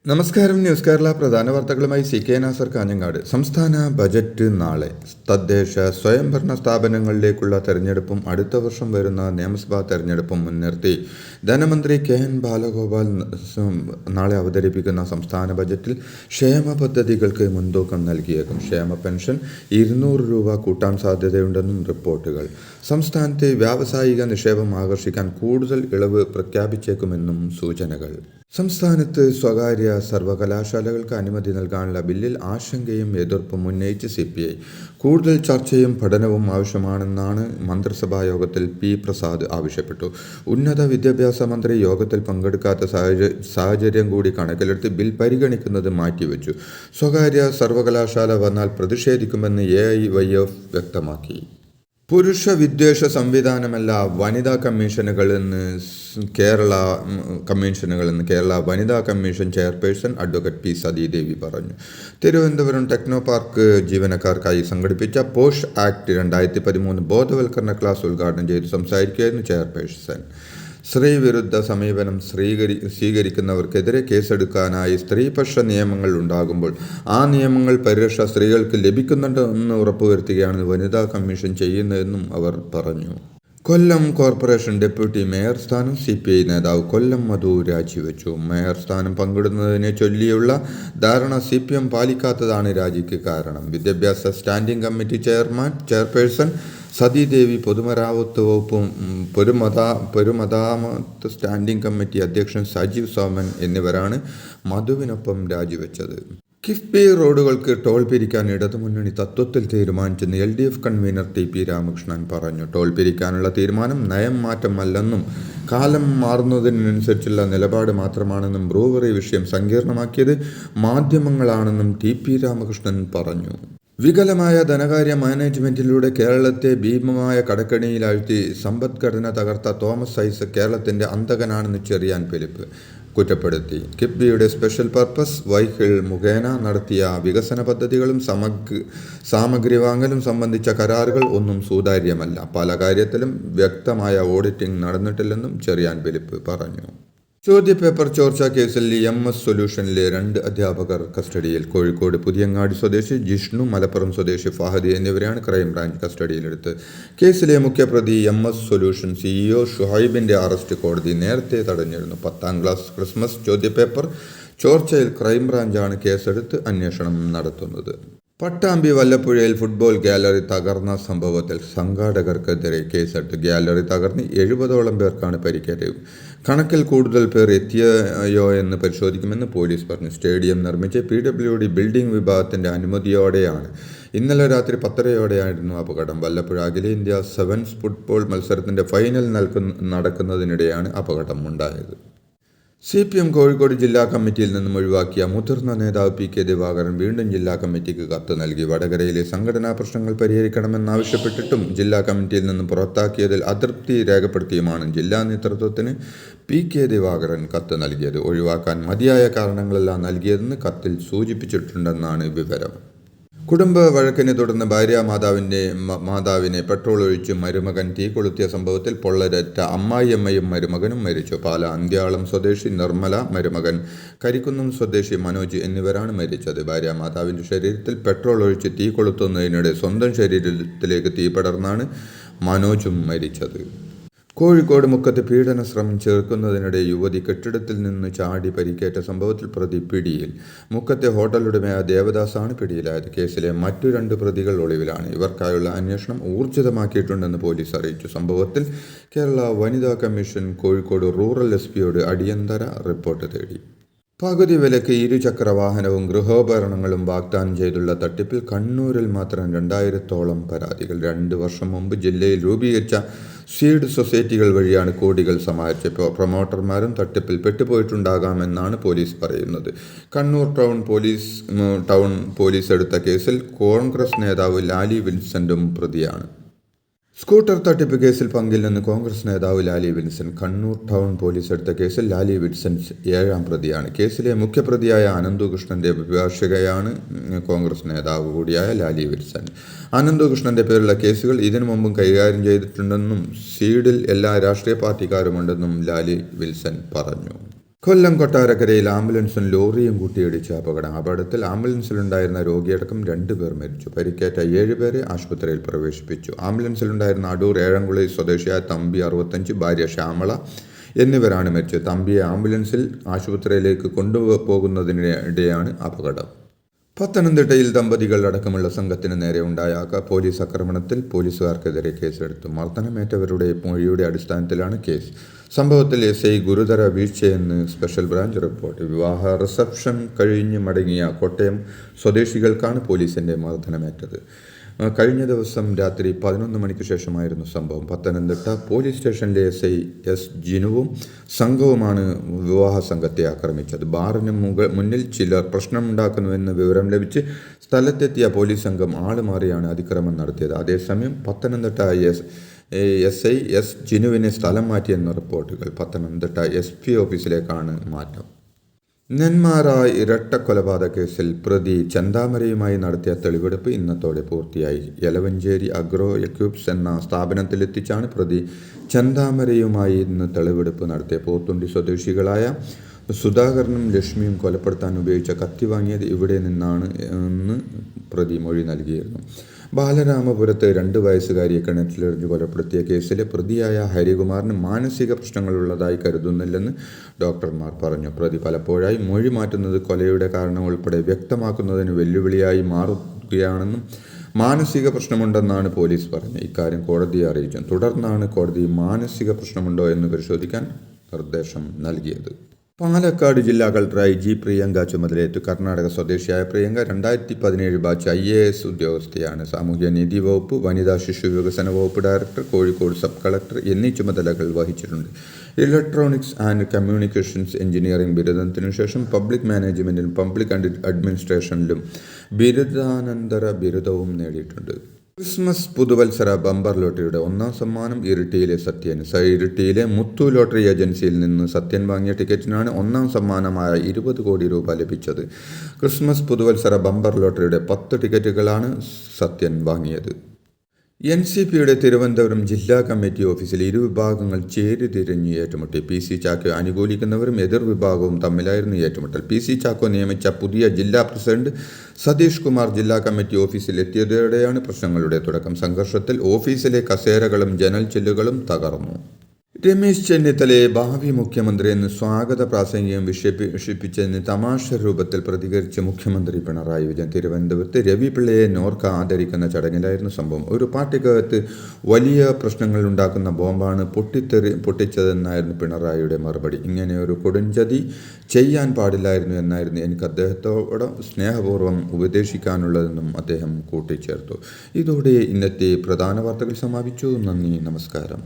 നമസ്കാരം. ന്യൂസ് കേരള പ്രധാന വാർത്തകളുമായി CK നാസർ കാഞ്ഞങ്ങാട്. സംസ്ഥാന ബജറ്റ് നാളെ. തദ്ദേശ സ്വയംഭരണ സ്ഥാപനങ്ങളിലേക്കുള്ള തെരഞ്ഞെടുപ്പും അടുത്ത വർഷം വരുന്ന നിയമസഭാ തെരഞ്ഞെടുപ്പും മുൻനിർത്തി ധനമന്ത്രി KN ബാലഗോപാൽ നാളെ അവതരിപ്പിക്കുന്ന സംസ്ഥാന ബജറ്റിൽ ക്ഷേമ പദ്ധതികൾക്ക് മുൻതൂക്കം നൽകിയേക്കും. ക്ഷേമ പെൻഷൻ 200 രൂപ കൂട്ടാൻ സാധ്യതയുണ്ടെന്നും റിപ്പോർട്ടുകൾ. സംസ്ഥാനത്തെ വ്യാവസായിക നിക്ഷേപം ആകർഷിക്കാൻ കൂടുതൽ ഇളവ് പ്രഖ്യാപിച്ചേക്കുമെന്നും സൂചനകൾ. സംസ്ഥാനത്ത് സ്വകാര്യ സർവകലാശാലകൾക്ക് അനുമതി നൽകാനുള്ള ബില്ലിൽ ആശങ്കയും എതിർപ്പും ഉന്നയിച്ച് CPI. കൂടുതൽ ചർച്ചയും പഠനവും ആവശ്യമാണെന്നാണ് മന്ത്രിസഭാ യോഗത്തിൽ P. പ്രസാദ് ആവശ്യപ്പെട്ടു. ഉന്നത വിദ്യാഭ്യാസ മന്ത്രി യോഗത്തിൽ പങ്കെടുക്കാത്ത സാഹചര്യം കൂടി കണക്കിലെടുത്ത് ബിൽ പരിഗണിക്കുന്നത് മാറ്റിവെച്ചു. സ്വകാര്യ സർവകലാശാല വന്നാൽ പ്രതിഷേധിക്കുമെന്ന് AIYF വ്യക്തമാക്കി. പുരുഷ വിദ്വേഷ സംവിധാനമല്ല വനിതാ കമ്മീഷനുകളെന്ന് കേരള വനിതാ commission chairperson advocate P. Sathidevi പറഞ്ഞു. തിരുവനന്തപുരം ടെക്നോ പാർക്ക് ജീവനക്കാർക്കായി സംഘടിപ്പിച്ച പോഷ് ആക്ട് 2013 ബോധവൽക്കരണ ക്ലാസ് ഉദ്ഘാടനം ചെയ്ത് സംസാരിക്കുകയായിരുന്നു ചെയർപേഴ്സൺ. സ്ത്രീവിരുദ്ധ സമീപനം സ്വീകരിക്കുന്നവർക്കെതിരെ കേസെടുക്കാനായി സ്ത്രീപക്ഷ നിയമങ്ങൾ ഉണ്ടാകുമ്പോൾ ആ നിയമങ്ങൾ പരിരക്ഷ സ്ത്രീകൾക്ക് ലഭിക്കുന്നുണ്ടെന്ന് ഉറപ്പുവരുത്തുകയാണ് വനിതാ കമ്മീഷൻ ചെയ്യുന്നതെന്നും അവർ പറഞ്ഞു. കൊല്ലം കോർപ്പറേഷൻ ഡെപ്യൂട്ടി മേയർ സ്ഥാനം CPI നേതാവ് കൊല്ലം മധു രാജിവെച്ചു. മേയർ സ്ഥാനം പങ്കിടുന്നതിനെ ചൊല്ലിയുള്ള ധാരണ CPM പാലിക്കാത്തതാണ് രാജിക്ക് കാരണം. വിദ്യാഭ്യാസ സ്റ്റാൻഡിംഗ് കമ്മിറ്റി ചെയർപേഴ്സൺ സതീദേവി, പൊതുമരാമത്ത് വകുപ്പും പൊതുമരാമത്ത് സ്റ്റാൻഡിംഗ് കമ്മിറ്റി അധ്യക്ഷൻ സജീവ് സോമൻ എന്നിവരാണ് മധുവിനൊപ്പം രാജിവെച്ചത്. കിഫ്ബി റോഡുകൾക്ക് ടോൾ പിരിക്കാൻ ഇടതുമുന്നണി തത്വത്തിൽ തീരുമാനിച്ചെന്ന് LDF കൺവീനർ TP രാമകൃഷ്ണൻ പറഞ്ഞു. ടോൾ പിരിക്കാനുള്ള തീരുമാനം നയം മാറ്റമല്ലെന്നും കാലം മാറുന്നതിനനുസരിച്ചുള്ള നിലപാട് മാത്രമാണെന്നും ബ്രൂവറി വിഷയം സങ്കീർണമാക്കിയത് മാധ്യമങ്ങളാണെന്നും TP രാമകൃഷ്ണൻ പറഞ്ഞു. വികലമായ ധനകാര്യ മാനേജ്മെന്റിലൂടെ കേരളത്തെ ഭീമമായ കടക്കെണിയിലാഴ്ത്തി സമ്പദ്ഘടന തകർത്ത തോമസ് ഐസക് കേരളത്തിന്റെ അന്തകനാണെന്ന് ചെറിയാൻ ഫിലിപ്പ് കുറ്റപ്പെടുത്തി. കിഫ്ബിയുടെ സ്പെഷ്യൽ പർപ്പസ് വെഹിക്കിൾ മുഖേന നടത്തിയ വികസന പദ്ധതികളും സാമഗ്രി വാങ്ങലും സംബന്ധിച്ച കരാറുകൾ ഒന്നും സുതാര്യമല്ല. പല കാര്യത്തിലും വ്യക്തമായ ഓഡിറ്റിംഗ് നടന്നിട്ടില്ലെന്നും ചെറിയാൻ ഫിലിപ്പ് പറഞ്ഞു. ചോദ്യപേപ്പർ ചോർച്ചാ കേസിൽ MS സൊല്യൂഷനിലെ 2 അധ്യാപകർ കസ്റ്റഡിയിൽ. കോഴിക്കോട് പുതിയങ്ങാടി സ്വദേശി ജിഷ്ണു, മലപ്പുറം സ്വദേശി ഫഹദ് എന്നിവരെയാണ് ക്രൈംബ്രാഞ്ച് കസ്റ്റഡിയിലെടുത്ത്. കേസിലെ മുഖ്യപ്രതി MS സൊല്യൂഷൻ CEO ഷുഹൈബിന്റെ അറസ്റ്റ് കോടതി നേരത്തെ തടഞ്ഞിരുന്നു. 10ാം ക്ലാസ് ക്രിസ്മസ് ചോദ്യപേപ്പർ ചോർച്ചയിൽ ക്രൈംബ്രാഞ്ചാണ് കേസെടുത്ത് അന്വേഷണം നടത്തുന്നത്. പട്ടാമ്പി വല്ലപ്പുഴയിൽ ഫുട്ബോൾ ഗാലറി തകർന്ന സംഭവത്തിൽ സംഘാടകർക്കെതിരെ കേസെടുത്ത്. ഗാലറി തകർന്ന് 70ഓളം പേർക്കാണ് പരിക്കേറ്റത്. കണക്കിൽ കൂടുതൽ പേർ എത്തിയോ എന്ന് പരിശോധിക്കുമെന്ന് പോലീസ് പറഞ്ഞു. സ്റ്റേഡിയം നിർമ്മിച്ച് PWD ബിൽഡിംഗ് വിഭാഗത്തിന്റെ അനുമതിയോടെയാണ്. ഇന്നലെ രാത്രി 10:30 അപകടം. വല്ലപ്പുഴ അഖിലേന്ത്യാ സെവൻസ് ഫുട്ബോൾ മത്സരത്തിന്റെ ഫൈനൽ നടക്കുന്നതിനിടെയാണ് അപകടം ഉണ്ടായത്. CPM കോഴിക്കോട് ജില്ലാ കമ്മിറ്റിയിൽ നിന്നും ഒഴിവാക്കിയ മുതിർന്ന നേതാവ് PK ദിവാകരൻ വീണ്ടും ജില്ലാ കമ്മിറ്റിക്ക് കത്ത് നൽകി. വടകരയിലെ സംഘടനാ പ്രശ്നങ്ങൾ പരിഹരിക്കണമെന്നാവശ്യപ്പെട്ടിട്ടും ജില്ലാ കമ്മിറ്റിയിൽ നിന്നും പുറത്താക്കിയതിൽ അതൃപ്തി രേഖപ്പെടുത്തിയുമാണ് ജില്ലാ നേതൃത്വത്തിന് PK ദിവാകരൻ കത്ത് നൽകിയത്. ഒഴിവാക്കാൻ മതിയായ കാരണങ്ങളെല്ലാം നൽകിയതെന്ന് കത്തിൽ സൂചിപ്പിച്ചിട്ടുണ്ടെന്നാണ് വിവരം. കുടുംബ വഴക്കിനെ തുടർന്ന് മാതാവിനെ പെട്രോൾ ഒഴിച്ച് മരുമകൻ തീ കൊളുത്തിയ സംഭവത്തിൽ പൊള്ളരേറ്റ അമ്മായിയമ്മയും മരുമകനും മരിച്ചു. പാല അന്ത്യാളം സ്വദേശി നിർമ്മല, മരുമകൻ കരിക്കുന്നം സ്വദേശി മനോജ് എന്നിവരാണ് മരിച്ചത്. മാതാവിന്റെ ശരീരത്തിൽ പെട്രോൾ ഒഴിച്ച് തീ കൊളുത്തുന്നതിനിടെ സ്വന്തം ശരീരത്തിലേക്ക് തീ പടർന്നാണ് മനോജും മരിച്ചത്. കോഴിക്കോട് മുക്കത്ത് പീഡന ശ്രമം ചേർക്കുന്നതിനിടെ യുവതി കെട്ടിടത്തിൽ നിന്ന് ചാടി പരിക്കേറ്റ സംഭവത്തിൽ പ്രതി പിടിയിൽ. മുക്കത്തെ ഹോട്ടലുടമയായ ദേവദാസാണ് പിടിയിലായത്. കേസിലെ മറ്റു 2 പ്രതികൾ ഒളിവിലാണ്. ഇവർക്കായുള്ള അന്വേഷണം ഊർജിതമാക്കിയിട്ടുണ്ടെന്ന് പോലീസ് അറിയിച്ചു. സംഭവത്തിൽ കേരള വനിതാ കമ്മീഷൻ കോഴിക്കോട് റൂറൽ SP-യോട് അടിയന്തര റിപ്പോർട്ട് തേടി. പകുതി വിലയ്ക്ക് ഇരുചക്ര വാഹനവും ഗൃഹോപകരണങ്ങളും വാഗ്ദാനം ചെയ്തുള്ള തട്ടിപ്പിൽ കണ്ണൂരിൽ മാത്രം 2000ഓളം പരാതികൾ. 2 വർഷം മുമ്പ് ജില്ലയിൽ രൂപീകരിച്ച സീഡ് സൊസൈറ്റികൾ വഴിയാണ് കോടികൾ സമാഹരിച്ച പ്രൊമോട്ടർമാരും തട്ടിപ്പിൽ പെട്ടുപോയിട്ടുണ്ടാകാമെന്നാണ് പോലീസ് പറയുന്നത്. കണ്ണൂർ ടൗൺ പോലീസ് എടുത്ത കേസിൽ കോൺഗ്രസ് നേതാവ് ലാലി വിൻസെന്റും പ്രതിയാണ്. സ്കൂട്ടർ തട്ടിപ്പ് കേസിൽ പങ്കില്ലെന്ന് കോൺഗ്രസ് നേതാവ് Lali Vincent. Kannur town police എടുത്ത കേസിൽ ലാലി വിൻസെന്റ് 7ാം പ്രതിയാണ്. കേസിലെ മുഖ്യപ്രതിയായ അനന്തുകൃഷ്ണന്റെ അഭിഭാഷകയാണ് കോൺഗ്രസ് നേതാവ് കൂടിയായ ലാലി വിൻസെന്റ്. അനന്തുകൃഷ്ണന്റെ പേരുള്ള കേസുകൾ ഇതിനു മുമ്പും കൈകാര്യം ചെയ്തിട്ടുണ്ടെന്നും സീഡിൽ എല്ലാ രാഷ്ട്രീയ പാർട്ടിക്കാരുമുണ്ടെന്നും ലാലി വിൻസെന്റ് പറഞ്ഞു. കൊല്ലം കൊട്ടാരക്കരയിൽ ആംബുലൻസും ലോറിയും കൂട്ടിയിടിച്ച അപകടത്തിൽ ആംബുലൻസിലുണ്ടായിരുന്ന രോഗിയടക്കം 2 പേർ മരിച്ചു. പരിക്കേറ്റ 7 പേരെ ആശുപത്രിയിൽ പ്രവേശിപ്പിച്ചു. ആംബുലൻസിലുണ്ടായിരുന്ന അടൂർ ഏഴംകുളി സ്വദേശിയായ തമ്പി 65, ഭാര്യ ശ്യാമള എന്നിവരാണ് മരിച്ചത്. തമ്പിയെ ആംബുലൻസിൽ ആശുപത്രിയിലേക്ക് കൊണ്ടുപോകുന്നതിനിടെയാണ് അപകടം. പത്തനംതിട്ടയിൽ ദമ്പതികൾ അടക്കമുള്ള സംഘത്തിന് നേരെ ഉണ്ടായ പോലീസ് ആക്രമണത്തിൽ പോലീസുകാർക്കെതിരെ കേസെടുത്തു. മർദ്ദനമേറ്റവരുടെ മൊഴിയുടെ അടിസ്ഥാനത്തിലാണ് കേസ്. സംഭവത്തിൽ SI ഗുരുതര വീഴ്ചയെന്ന് സ്പെഷ്യൽ ബ്രാഞ്ച് റിപ്പോർട്ട്. വിവാഹ റിസപ്ഷൻ കഴിഞ്ഞ് മടങ്ങിയ കോട്ടയം സ്വദേശികൾക്കാണ് പോലീസിന്റെ മർദ്ദനമേറ്റത്. കഴിഞ്ഞ ദിവസം രാത്രി 11 മണിക്ക് ശേഷമായിരുന്നു സംഭവം. പത്തനംതിട്ട പോലീസ് സ്റ്റേഷനിലെ SI S ജിനുവും സംഘവുമാണ് വിവാഹ സംഘത്തെ ആക്രമിച്ചത്. ബാറിന് മുന്നിൽ ചിലർ പ്രശ്നമുണ്ടാക്കുന്നുവെന്ന് വിവരം ലഭിച്ച് സ്ഥലത്തെത്തിയ പോലീസ് സംഘം ആളുമാറിയാണ് അതിക്രമം നടത്തിയത്. അതേസമയം പത്തനംതിട്ട SI S ജിനുവിനെ സ്ഥലം മാറ്റിയെന്ന റിപ്പോർട്ടുകൾ. പത്തനംതിട്ട SP ഓഫീസിലേക്കാണ് മാറ്റം. നെന്മാറ ഇരട്ടക്കൊലപാതക കേസിൽ പ്രതി ചെന്താമരയുമായി നടത്തിയ തെളിവെടുപ്പ് ഇന്നത്തോടെ പൂർത്തിയായി. യലവഞ്ചേരി അഗ്രോ എക്യൂബ്സ് എന്ന സ്ഥാപനത്തിലെത്തിച്ചാണ് പ്രതി ചെന്താമരയുമായി ഇന്ന് തെളിവെടുപ്പ് നടത്തിയ. പോത്തുണ്ടി സ്വദേശികളായ സുധാകരനും ലക്ഷ്മിയും കൊലപ്പെടുത്താൻ ഉപയോഗിച്ച കത്തി വാങ്ങിയത് ഇവിടെ നിന്നാണ് എന്ന് പ്രതി മൊഴി നൽകിയിരുന്നു. ബാലരാമപുരത്ത് 2 വയസ്സുകാരിയെ കിണറ്റിലെറിഞ്ഞ് കൊലപ്പെടുത്തിയ കേസിലെ പ്രതിയായ ഹരികുമാറിന് മാനസിക പ്രശ്നങ്ങളുള്ളതായി കരുതുന്നില്ലെന്ന് ഡോക്ടർമാർ പറഞ്ഞു. പ്രതി പലപ്പോഴായി മൊഴി മാറ്റുന്നത് കൊലയുടെ കാരണം ഉൾപ്പെടെ വ്യക്തമാക്കുന്നതിന് വെല്ലുവിളിയായി മാറുകയാണെന്നും മാനസിക പ്രശ്നമുണ്ടെന്നാണ് പോലീസ് പറഞ്ഞത്. ഇക്കാര്യം കോടതിയെ അറിയിച്ചു. തുടർന്നാണ് കോടതി മാനസിക പ്രശ്നമുണ്ടോ എന്ന് പരിശോധിക്കാൻ നിർദ്ദേശം നൽകിയത്. പാലക്കാട് ജില്ലാ കളക്ടറായി G പ്രിയങ്ക ചുമതലയേറ്റു. കർണാടക സ്വദേശിയായ പ്രിയങ്ക 2017 ബാച്ച് IAS ഉദ്യോഗസ്ഥയാണ്. സാമൂഹ്യനീതി വകുപ്പ്, വനിതാ ശിശു വികസന വകുപ്പ് ഡയറക്ടർ, കോഴിക്കോട് സബ് കളക്ടർ എന്നീ ചുമതലകൾ വഹിച്ചിട്ടുണ്ട്. ഇലക്ട്രോണിക്സ് ആൻഡ് കമ്മ്യൂണിക്കേഷൻസ് എഞ്ചിനീയറിംഗ് ബിരുദത്തിനു ശേഷം പബ്ലിക് മാനേജ്മെന്റിലും പബ്ലിക് അഡ്മിനിസ്ട്രേഷനിലും ബിരുദാനന്തര ബിരുദവും നേടിയിട്ടുണ്ട്. ക്രിസ്മസ് പുതുവത്സര ബമ്പർ ലോട്ടറിയുടെ 1ാം സമ്മാനം ഇരിട്ടിയിലെ സത്യൻ. ഇരിട്ടിയിലെ മുത്തു ലോട്ടറി ഏജൻസിയിൽ നിന്ന് സത്യൻ വാങ്ങിയ ടിക്കറ്റിനാണ് 1ാം സമ്മാനമായ 20 കോടി രൂപ ലഭിച്ചത്. ക്രിസ്മസ് പുതുവത്സര ബമ്പർ ലോട്ടറിയുടെ 10 ടിക്കറ്റുകളാണ് സത്യൻ വാങ്ങിയത്. NCPയുടെ തിരുവനന്തപുരം ജില്ലാ കമ്മിറ്റി ഓഫീസിൽ ഇരുവിഭാഗങ്ങൾ ചേരിതിരിഞ്ഞ് ഏറ്റുമുട്ടി. PC ചാക്കോ അനുകൂലിക്കുന്നവരും എതിർ വിഭാഗവും തമ്മിലായിരുന്നു ഏറ്റുമുട്ടൽ. PC ചാക്കോ നിയമിച്ച പുതിയ ജില്ലാ പ്രസിഡന്റ് സതീഷ് കുമാർ ജില്ലാ കമ്മിറ്റി ഓഫീസിൽ എത്തിയതോടെയാണ് പ്രശ്നങ്ങളുടെ തുടക്കം. സംഘർഷത്തിൽ ഓഫീസിലെ കസേരകളും ജനൽ ചില്ലുകളും തകർന്നു. രമേശ് ചെന്നിത്തലയെ ഭാവി മുഖ്യമന്ത്രി എന്ന് സ്വാഗത പ്രാസംഗികം വിശേഷിപ്പിച്ചതിന് തമാശ രൂപത്തിൽ പ്രതികരിച്ച മുഖ്യമന്ത്രി പിണറായി വിജയൻ. തിരുവനന്തപുരത്ത് രവി പിള്ളയെ നോർക്ക ആദരിക്കുന്ന ചടങ്ങിലായിരുന്നു സംഭവം. ഒരു പാർട്ടിക്കകത്ത് വലിയ പ്രശ്നങ്ങൾ ഉണ്ടാക്കുന്ന ബോംബാണ് പൊട്ടിച്ചതെന്നായിരുന്നു പിണറായിയുടെ മറുപടി. ഇങ്ങനെ ഒരു കൊടുംചതി ചെയ്യാൻ പാടില്ലായിരുന്നു എന്നായിരുന്നു എനിക്ക് അദ്ദേഹത്തോട് സ്നേഹപൂർവ്വം ഉപദേശിക്കാനുള്ളതെന്നും അദ്ദേഹം കൂട്ടിച്ചേർത്തു. ഇതോടെ ഇന്നത്തെ പ്രധാന വാർത്തകൾ സമാപിച്ചു. നന്ദി, നമസ്കാരം.